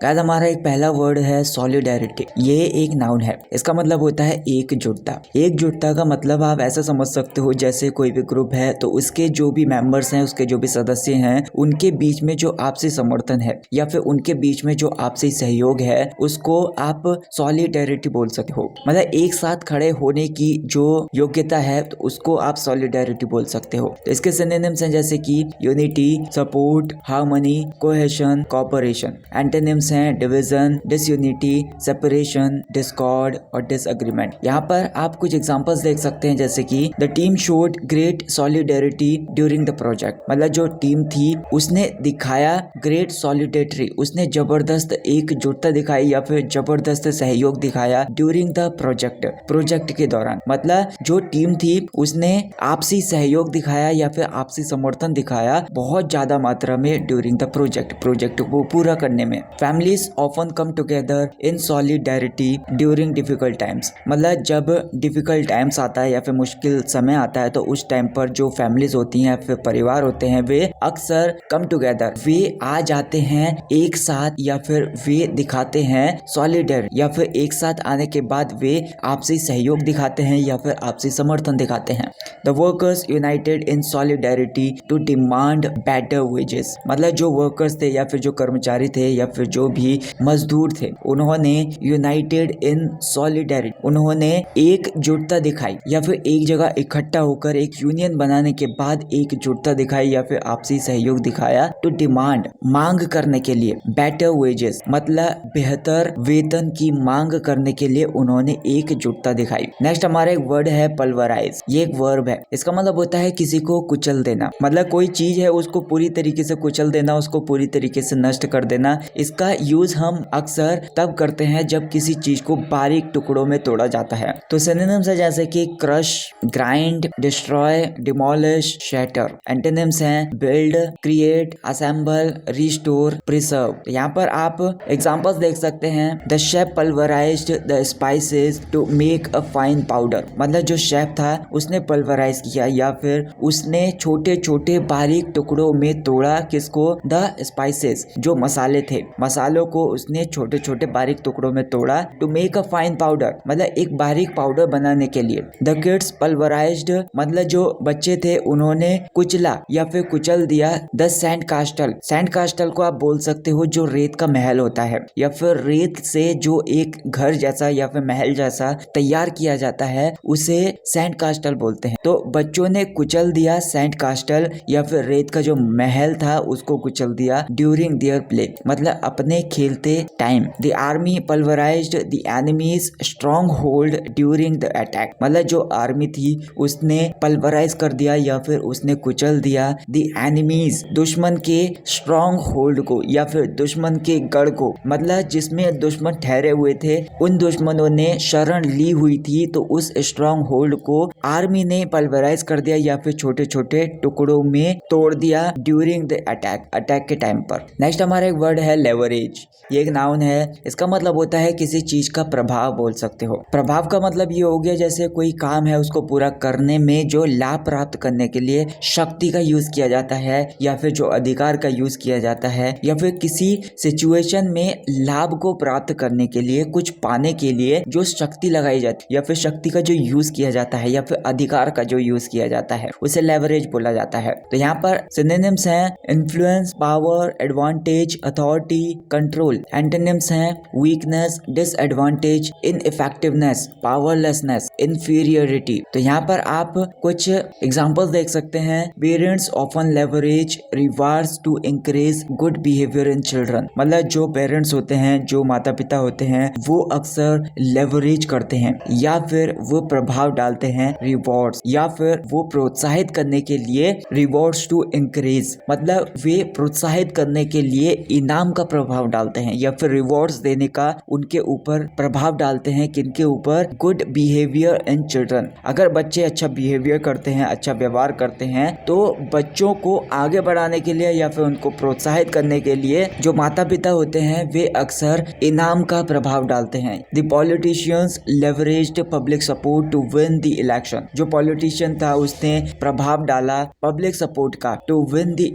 Guys हमारा एक पहला वर्ड है सॉलिडेरिटी। ये एक नाउन है, इसका मतलब होता है एकजुटता। एकजुटता का मतलब आप ऐसा समझ सकते हो जैसे कोई भी ग्रुप है तो उसके जो भी मेंबर्स हैं, उसके जो भी सदस्य हैं, उनके बीच में जो आपसी समर्थन है या फिर उनके बीच में जो आपसी सहयोग है उसको आप सॉलिडेरिटी बोल सकते हो। मतलब एक साथ खड़े होने की जो योग्यता है तो उसको आप सॉलिडेरिटी बोल सकते हो। तो इसके सिनोनिम्स हैं जैसे कि unity, support, harmony, cohesion, cooperation. Antonyms हैं डिवीजन, डिसयूनिटी, सेपरेशन, डिस्कॉर्ड और डिसएग्रीमेंट। यहाँ पर आप कुछ एग्जांपल्स देख सकते हैं जैसे कि the team showed great solidarity during the project. मतलब जो टीम थी उसने दिखाया ग्रेट सॉलिडेरिटी, उसने जबरदस्त एकजुटता दिखाई या फिर जबरदस्त सहयोग दिखाया ड्यूरिंग द प्रोजेक्ट के दौरान। मतलब जो टीम थी उसने आपसी सहयोग दिखाया या फिर आपसी समर्थन दिखाया बहुत ज्यादा मात्रा में ड्यूरिंग द प्रोजेक्ट को पूरा करने में। Families often come together in solidarity during difficult times. मतलब जब डिफिकल्ट टाइम्स आता है या फिर मुश्किल समय आता है तो उस टाइम पर जो फैमिलीज होती हैं, फिर परिवार होते हैं, वे अक्सर कम टुगेदर, वे आ जाते हैं एक साथ या फिर वे दिखाते हैं सॉलिडर या फिर एक साथ आने के बाद वे आपसी सहयोग दिखाते हैं या फिर आपसी समर्थन दिखाते हैं। The workers united in solidarity to demand better wages. मतलब जो वर्कर्स थे या फिर जो कर्मचारी थे या फिर जो भी मजदूर थे, उन्होंने यूनाइटेड इन सॉलिडेरिटी, उन्होंने एकजुटता दिखाई या फिर एक जगह इकट्ठा होकर एक यूनियन बनाने के बाद एकजुटता दिखाई या फिर आपसी सहयोग दिखाया। टू डिमांड, मांग करने के लिए, बेटर वेजेस मतलब बेहतर वेतन की मांग करने के लिए उन्होंने एकजुटता दिखाई। नेक्स्ट हमारा एक वर्ड है पल्वराइज। ये एक वर्ब है, इसका मतलब होता है किसी को कुचल देना। मतलब कोई चीज है उसको पूरी तरीके से कुचल देना, उसको पूरी तरीके से नष्ट कर देना। इसका यूज हम अक्सर तब करते हैं जब किसी चीज को बारीक टुकड़ों में तोड़ा जाता है। तो सिनोनिम्स है जैसे कि crush, grind, destroy, demolish, shatter. Antonyms हैं build, create, assemble, restore, preserve. यहाँ पर आप एग्जांपल्स देख सकते हैं। The chef pulverized the spices to make a fine powder. मतलब जो शेफ था उसने पल्वराइज किया या फिर उसने छोटे छोटे बारीक टुकड़ों में तोड़ा किसको? द स्पाइसेस, जो मसाले थे, मसालों को उसने छोटे छोटे बारीक टुकड़ों में तोड़ा। To make a fine powder मतलब एक बारीक पाउडर बनाने के लिए। द किड्स पल्वराइज्ड मतलब जो बच्चे थे उन्होंने कुचला या फिर कुचल दिया द सैंड कास्टल। सैंड कास्टल को आप बोल सकते हो जो रेत का महल होता है या फिर रेत से जो एक घर जैसा या फिर महल जैसा तैयार किया जाता है उसे सैंड कास्टल बोलते हैं। तो बच्चों ने कुचल दिया सैंड कास्टल या फिर रेत का जो महल था उसको कुचल दिया ड्यूरिंग देयर प्ले मतलब अपने खेलते time. The army pulverised the enemies strong hold during the attack. मतलब जो आर्मी थी उसने पल्वराइज कर दिया या फिर उसने कुचल दिया द एनिमीज, दुश्मन के स्ट्रॉन्ग होल्ड को या फिर दुश्मन के गढ़ को। मतलब जिसमें दुश्मन ठहरे हुए थे उन दुश्मनों ने शरण ली हुई थी तो उस स्ट्रॉन्ग होल्ड को आर्मी ने पल्वराइज कर दिया या फिर छोटे छोटे टुकड़ों में तोड़ दिया ड्यूरिंग द अटैक के टाइम पर। नेक्स्ट हमारा एक वर्ड है लेवरेज। ये एक नाउन है, इसका मतलब होता है किसी चीज का प्रभाव बोल सकते हो। प्रभाव का मतलब ये हो गया जैसे कोई काम है उसको पूरा करने में जो लाभ प्राप्त करने के लिए शक्ति का यूज किया जाता है या फिर जो अधिकार का यूज किया जाता है या फिर किसी सिचुएशन में लाभ को प्राप्त करने के लिए, कुछ पाने के लिए जो शक्ति लगाई जाती है या फिर शक्ति का जो यूज किया जाता है या फिर अधिकार का जो यूज किया जाता है उसे लेवरेज बोला जाता है। तो यहाँ पर सिनोनिम्स हैं influence, power, advantage, authority, control. Antonyms हैं weakness, disadvantage, ineffectiveness, powerlessness, inferiority. तो यहाँ पर आप कुछ एग्जांपल्स देख सकते हैं। Parents often leverage rewards to encourage good behaviour in children. मतलब जो पेरेंट्स होते हैं, जो माता पिता होते हैं, वो अक्सर लेवरेज करते हैं या फिर वो प्रभाव डालते हैं रिवॉर्ड्स या फिर वो प्रोत्साहित करने के लिए रिवॉर्ड्स टू इंकरेज मतलब वे प्रोत्साहित करने के लिए इनाम का प्रभाव डालते हैं या फिर रिवॉर्ड्स देने का उनके ऊपर प्रभाव डालते हैं। किनके ऊपर? Good behaviour in children. अगर बच्चे अच्छा बिहेवियर करते हैं, अच्छा व्यवहार करते हैं तो बच्चों को आगे बढ़ाने के लिए या फिर उनको प्रोत्साहित करने के लिए जो माता पिता होते हैं वे अक्सर इनाम का प्रभाव डालते हैं। The politicians leveraged public support to win the election. जो पॉलिटिशियन था उसने प्रभाव डाला पब्लिक सपोर्ट का टू विन द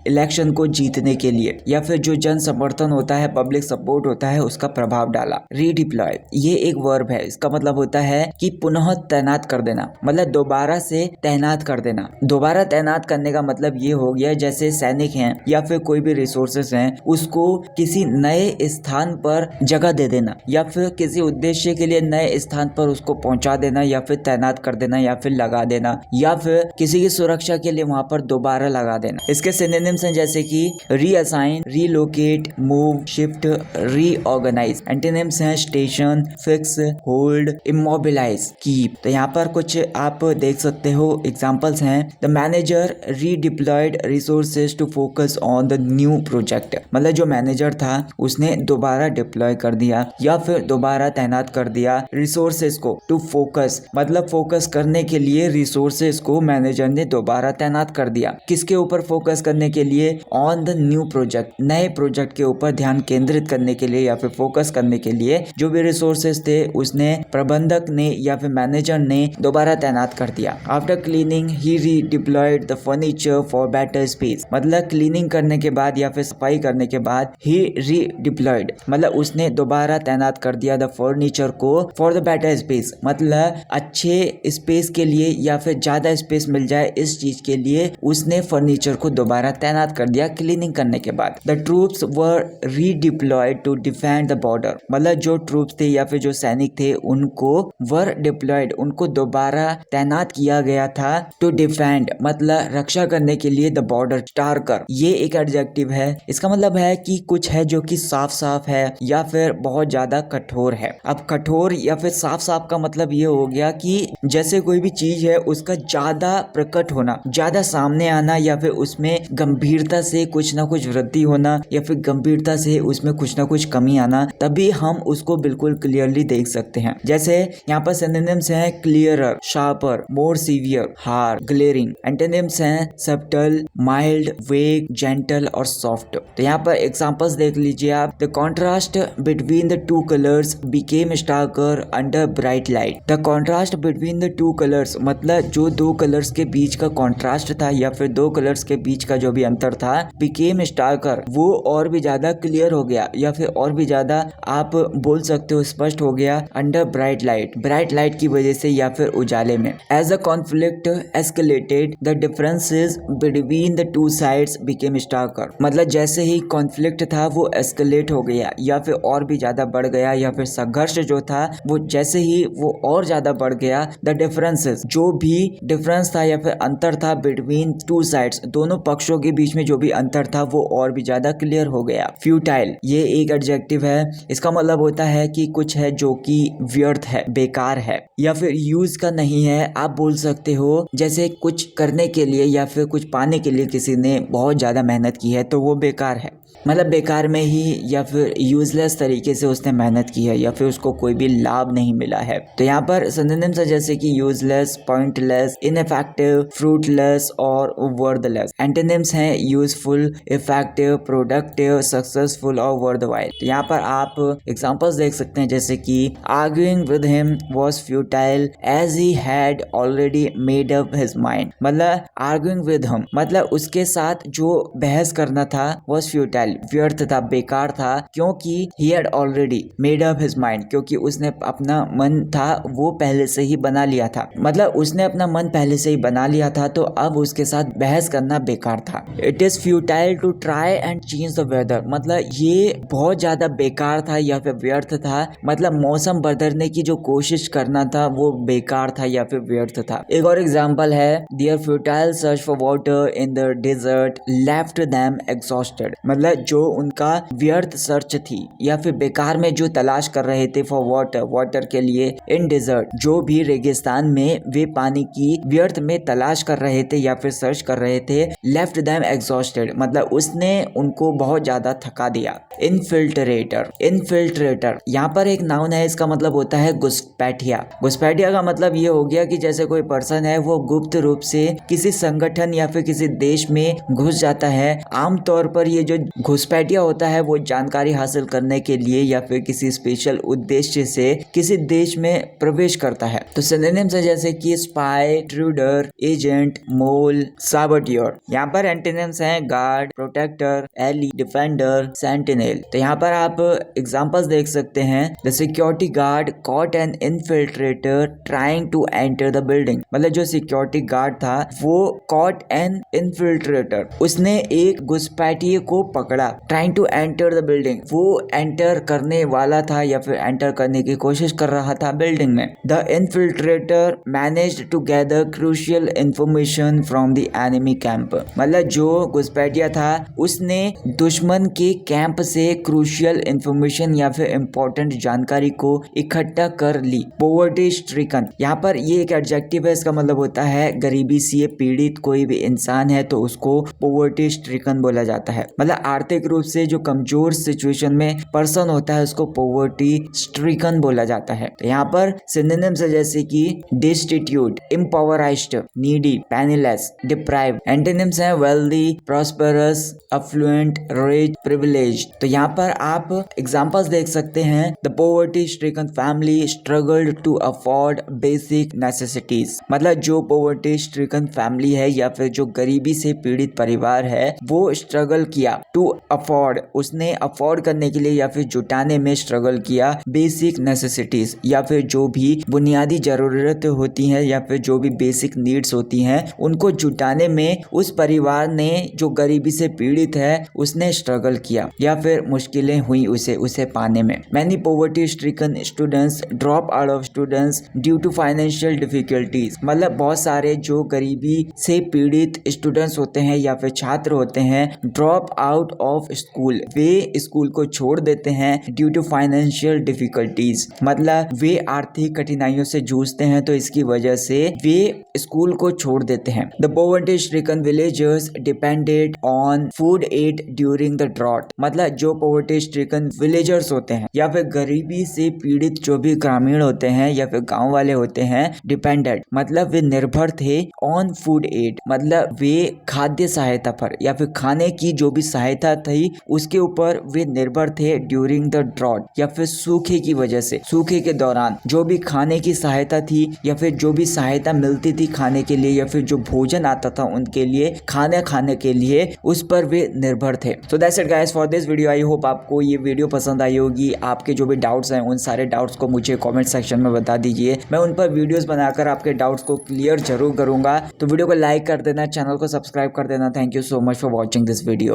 इलेक्शन को जीतने के लिए या फिर जो जन समर्थन समर्थन होता है, पब्लिक सपोर्ट होता है, उसका प्रभाव डाला। रीडिप्लॉय ये एक वर्ब है, इसका मतलब होता है कि पुनः तैनात कर देना, मतलब दोबारा से तैनात कर देना। दोबारा तैनात करने का मतलब ये हो गया जैसे सैनिक हैं या फिर कोई भी रिसोर्सेस हैं, उसको किसी नए स्थान पर जगह दे देना या फिर किसी उद्देश्य के लिए नए स्थान पर उसको पहुंचा देना या फिर तैनात कर देना या फिर लगा देना या फिर किसी की सुरक्षा के लिए वहां पर दोबारा लगा देना। इसके सिनोनिम्स हैं जैसे कि reassign, relocate, move, shift, reorganise. Antonyms हैं station, fix, hold, immobilise, keep. तो यहाँ पर कुछ आप देख सकते हो एग्जांपल्स हैं। The manager redeployed resources to focus on the new project, मतलब जो मैनेजर था उसने दोबारा डिप्लॉय कर दिया या फिर दोबारा तैनात कर दिया रिसोर्सेज को। टू फोकस मतलब फोकस करने के लिए रिसोर्सेज को मैनेजर ने दोबारा तैनात कर दिया। किसके ऊपर फोकस करने के लिए? ऑन द न्यू प्रोजेक्ट, नए प्रोजेक्ट के ऊपर ध्यान केंद्रित करने के लिए या फिर फोकस करने के लिए जो भी रिसोर्सेज थे उसने प्रबंधक ने या फिर मैनेजर ने दोबारा तैनात कर दिया। After cleaning he redeployed the furniture for better space, मतलब क्लीनिंग करने के बाद या फिर सफाई करने के बाद ही रीडिप्लॉयड मतलब उसने दोबारा तैनात कर दिया द फर्नीचर को फॉर द बेटर स्पेस, मतलब अच्छे स्पेस के लिए या फिर ज्यादा स्पेस मिल जाए इस चीज के लिए उसने फर्नीचर को दोबारा तैनात कर दिया क्लीनिंग करने के बाद। The troops were redeployed to defend the border, मतलब जो ट्रूप्स थे या फिर जो सैनिक थे उनको वर डिप्लॉयड उनको दोबारा तैनात किया गया था टू डिफेंड मतलब रक्षा करने के लिए द बॉर्डर। स्टार्कर ये एक एडजेक्टिव है, इसका मतलब है कि कुछ है जो कि साफ साफ है या फिर बहुत ज्यादा कठोर है। अब कठोर या फिर साफ साफ का मतलब ये हो गया कि जैसे कोई भी चीज है उसका ज्यादा प्रकट होना, ज्यादा सामने आना या फिर उसमें गंभीरता से कुछ ना कुछ वृद्धि होना या फिर गंभीरता से उसमें कुछ ना कुछ कमी आना, तभी हम उसको बिल्कुल क्लियरली देख सकते हैं। जैसे यहाँ पर सिनोनिम्स हैं clearer, sharper, more severe, hard, glaring. Antonyms हैं सबटल, माइल्ड, वेग, जेंटल और सॉफ्ट। तो यहाँ पर एग्जांपल्स देख लीजिए आप। The contrast between the two colours became starker under bright light. The contrast between the two colours मतलब जो दो कलर्स के बीच का कॉन्ट्रास्ट था या फिर दो कलर्स के बीच का जो भी अंतर था, बिकेम स्टार्कर वो और भी ज्यादा क्लियर हो गया या फिर और भी ज्यादा आप बोल सकते हो स्पष्ट हो गया under bright light, bright light की वजह से या फिर उजाले में। As a conflict escalated the differences between the two sides became starker, मतलब जैसे ही कॉन्फ्लिक्ट था वो एस्केलेट हो गया या फिर और भी ज्यादा बढ़ गया या फिर संघर्ष जो था वो जैसे ही वो और ज्यादा बढ़ गया, द डिफरेंसेस जो भी डिफरेंस था या फिर अंतर था बिटवीन टू साइड्स दोनों पक्षों के बीच में जो भी अंतर था वो और भी ज्यादा क्लियर हो गया। फ्यूटाइल ये एक एडजेक्टिव है, इसका मतलब होता है कि कुछ है जो कि व्यर्थ है, बेकार है या फिर यूज का नहीं है। आप बोल सकते हो जैसे कुछ करने के लिए या फिर कुछ पाने के लिए किसी ने बहुत ज्यादा मेहनत की है तो वो बेकार है, मतलब बेकार में ही या फिर यूजलेस तरीके से उसने मेहनत की है या फिर उसको कोई भी लाभ नहीं मिला है। तो यहाँ पर सिनोनिम्स है जैसे कि यूजलेस, पॉइंटलेस, इनइफेक्टिव, फ्रूटलेस और वर्थलेस। एंटोनिम्स हैं यूजफुल, इफेक्टिव, प्रोडक्टिव, सक्सेसफुल और वर्थवाइल। तो यहाँ पर आप एग्जांपल्स देख सकते हैं जैसे कि arguing with him was futile as he had already made up his mind, मतलब आर्ग्यूइंग विद हिम मतलब उसके साथ जो बहस करना था वाज फ्यूटाइल व्यर्थ था, बेकार था, क्योंकि he had already made up his mind क्योंकि उसने अपना मन था वो पहले से ही बना लिया था, मतलब उसने अपना मन पहले से ही बना लिया था तो अब उसके साथ बहस करना बेकार था। It is futile to try and change the weather, मतलब ये बहुत ज्यादा बेकार था या फिर व्यर्थ था, मतलब मौसम बदलने की जो कोशिश करना था वो बेकार था या फिर व्यर्थ था। एक और एग्जाम्पल है their futile search for water in the desert left them exhausted, मतलब जो उनका व्यर्थ सर्च थी या फिर बेकार में जो तलाश कर रहे थे फॉर वाटर, वाटर के लिए, इन डेजर्ट जो भी रेगिस्तान में वे पानी की व्यर्थ में तलाश कर रहे थे या फिर सर्च कर रहे थे, लेफ्ट देम एग्जॉस्टेड मतलब उसने उनको बहुत ज्यादा थका दिया। इनफिल्ट्रेटर, इनफिल्ट्रेटर यहाँ पर एक नाउन है, इसका मतलब होता है घुसपैठिया। घुसपैठिया का मतलब ये हो गया कि जैसे कोई पर्सन है वो गुप्त रूप से किसी संगठन या फिर किसी देश में घुस जाता है। आमतौर पर ये जो घुसपैठिया होता है वो जानकारी हासिल करने के लिए या फिर किसी स्पेशल उद्देश्य से किसी देश में प्रवेश करता है। तो सिनोनिम्स है जैसे कि spy, intruder, agent, mole, saboteur. यहाँ पर एंटोनिम्स हैं guard, protector, ally, defender, sentinel. तो यहाँ पर आप एग्जांपल्स देख सकते हैं। The security guard caught an infiltrator trying to enter the building. मतलब जो सिक्योरिटी गार्ड था वो कॉट एन इन्फिल्ट्रेटर, उसने एक घुसपैठिए को पकड़ा। Trying to enter the building, वो एंटर करने वाला था या फिर एंटर करने की कोशिश कर रहा था बिल्डिंग में। The infiltrator managed to gather crucial information from the enemy camp. मतलब जो घुसपैठिया था उसने दुश्मन के कैंप से क्रूशियल इंफॉर्मेशन या फिर इंपॉर्टेंट जानकारी को इकट्ठा कर ली। पॉवर्टी स्ट्रिकन, यहाँ पर ये एक एडजेक्टिव है, इसका मतलब होता है गरीबी से पीड़ित कोई भी इंसान है तो उसको पॉवर्टी स्ट्रिकन बोला जाता है। मतलब आर्थिक रूप से जो कमजोर सिचुएशन में पर्सन होता है उसको पॉवर्टी स्ट्रिकन बोला जाता है। तो यहाँ पर सिनोनिम्स है जैसे कि destitute, impoverished, needy, penniless, deprived. Antonyms है wealthy, prosperous, affluent, rich, privileged. तो यहाँ पर आप एग्जांपल्स देख सकते हैं। The poverty stricken family struggled to afford basic necessities. मतलब जो पॉवर्टी स्ट्रिकन फैमिली है या फिर जो गरीबी से पीड़ित परिवार है वो स्ट्रगल किया टू अफोर्ड, उसने अफोर्ड करने के लिए या फिर जुटाने में स्ट्रगल किया बेसिक नेसेसिटीज, या फिर जो भी बुनियादी जरूरतें होती हैं या फिर जो भी बेसिक नीड्स होती हैं उनको जुटाने में उस परिवार ने जो गरीबी से पीड़ित है उसने स्ट्रगल किया या फिर मुश्किलें हुई उसे पाने में। Many poverty stricken students drop out of students due to financial difficulties. मतलब बहुत सारे जो गरीबी से पीड़ित स्टूडेंट्स होते हैं या फिर छात्र होते हैं drop out of school, way school को छोड़ देते हैं ड्यू टू फाइनेंशियल डिफिकल्टीज। मतलब वे आर्थिक कठिनाइयों से जूझते हैं तो इसकी वजह से वे स्कूल को छोड़ देते हैं। The poverty stricken villagers depended on food aid during the drought. मतलब जो पॉवर्टी स्ट्रिकन विलेजर्स होते हैं या फिर गरीबी से पीड़ित जो भी ग्रामीण होते हैं या फिर गांव वाले होते हैं, डिपेंडेड मतलब वे निर्भर थे ऑन फूड एड, मतलब वे खाद्य सहायता पर या फिर खाने की जो भी सहायता थी उसके ऊपर वे निर्भर थे ड्यूरिंग द ड्रॉट या फिर सूखे की वजह से। सूखे के दौरान जो भी खाने की सहायता थी या फिर जो भी सहायता मिलती थी खाने के लिए या फिर जो भोजन आता था उनके लिए खाना खाने के लिए, उस पर वे निर्भर थे। So that's it guys for this video. I hope आपको ये वीडियो पसंद आई होगी। आपके जो भी डाउट्स हैं उन सारे डाउट्स को मुझे कमेंट सेक्शन में बता दीजिए, मैं उन पर वीडियोस बनाकर आपके डाउट्स को क्लियर जरूर करूंगा। तो वीडियो को लाइक कर देना, चैनल को सब्सक्राइब कर देना। Thank you so much for watching this video.